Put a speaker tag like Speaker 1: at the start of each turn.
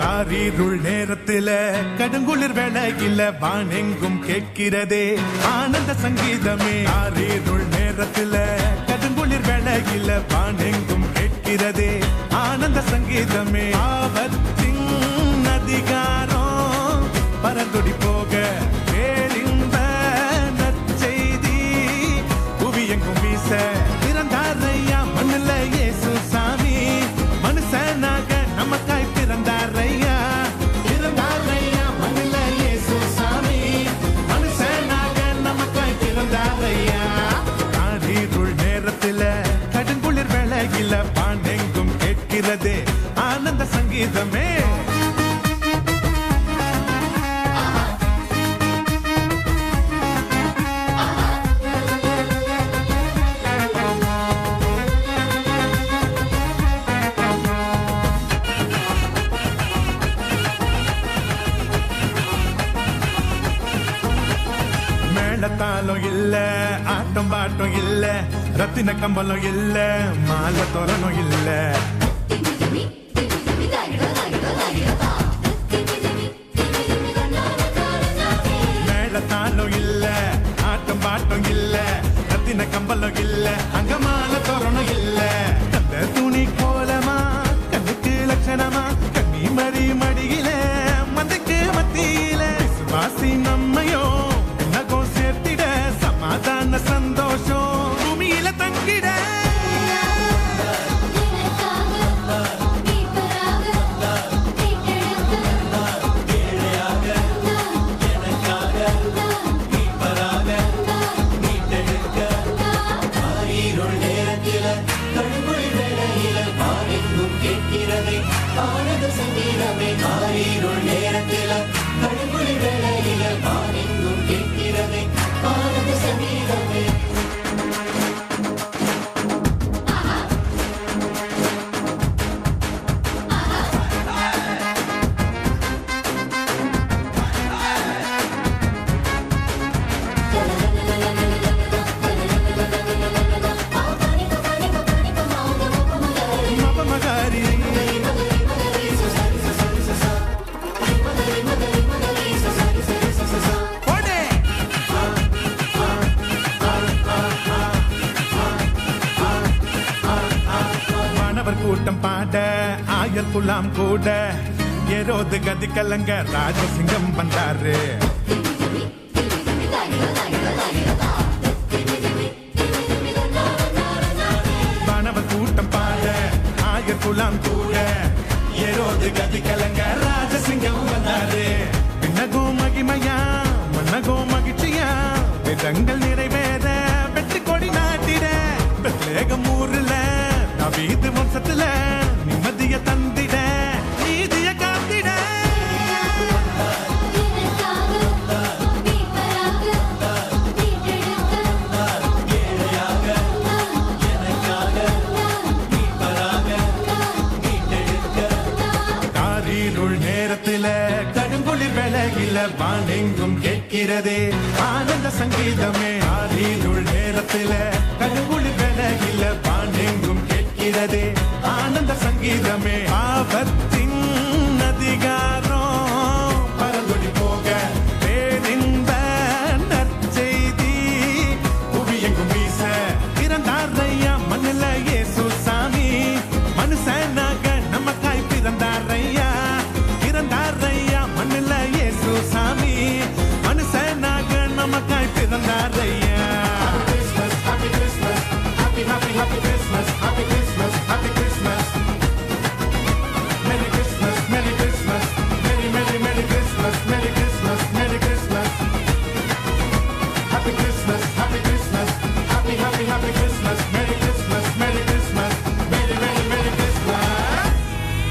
Speaker 1: காரிருள் நேரத்தில கடுங்குளிர் வேளையில வானெங்கும் கேட்கிறதே ஆனந்த சங்கீதமே. காரிருள் நேரத்தில கடுங்குளிர் வேளையில வானெங்கும் கேட்கிறதே ஆனந்த சங்கீதமே. ஆபத்தின் அதிகாரம் பரந்தொடி போக கேளிந்த நற்செய்தி புவியெங்கும் வீச பிறந்தாரையா மண்ணில இயேசு சாமி. மனுஷனாக நமக்காய் பிறந்தாரையா பிறந்தாரையா மண்ணில இயேசு சாமி. மனுஷனாக நமக்காய் பிறந்தாரையா. காரிருள் நேரத்தில கடுங்குளிர் வேளையில பாண்டெங்கும் கேட்கிறதே ஆனந்த சங்கீதமே. மேளத்தாலும் இல்ல ஆட்டம் பாட்டம் இல்ல ரத்தின கம்பலம் இல்ல மாலை தோரணும் இல்ல. மேளத்தாலும் இல்ல ஆட்டம் பாட்டம் இல்ல ரத்தின கம்பலம் இல்ல அங்க மாலை தோரணும் இல்ல. அந்த துணி கோலமா கண்ணுக்கு லட்சணமா கண்ணி மறி மடியில மந்தைக்கு மத்தியில விசுவாசி நம்மையோ சேர்த்திட சமாதான சந்தோஷம் பூமியில தங்கிட. கூட்டம் பாட ஆயர் குலாம் கூட ஏரோது கதி கலங்க ராஜசிங்கம் வந்தாரு. வானவர் கூட்டம் பாட ஆயர் குலாம் கூட ஏரோது கதி கலங்க ராஜசிங்கம் வந்தாரு. பின்னகோ மகிமையா மன்னகோ மகிழ்ச்சியா விதங்கள் நிறைவேற வெற்றி கொடி நாட்டிட பெத்லேகம் ஊர்ல வீது வம்சத்துல நிம்மதிய தந்திட நீதிய காத்திட. காரிருள் நேரத்தில கடுங்குளிர் வேளையில வானெங்கும் கேட்கிறதே ஆனந்த சங்கீதமே. காரிருள் நேரத்தில கடுங்குளிர் வேளையில வானெங்கும் கேட்கிறதே ஆனந்த சங்கீதமே.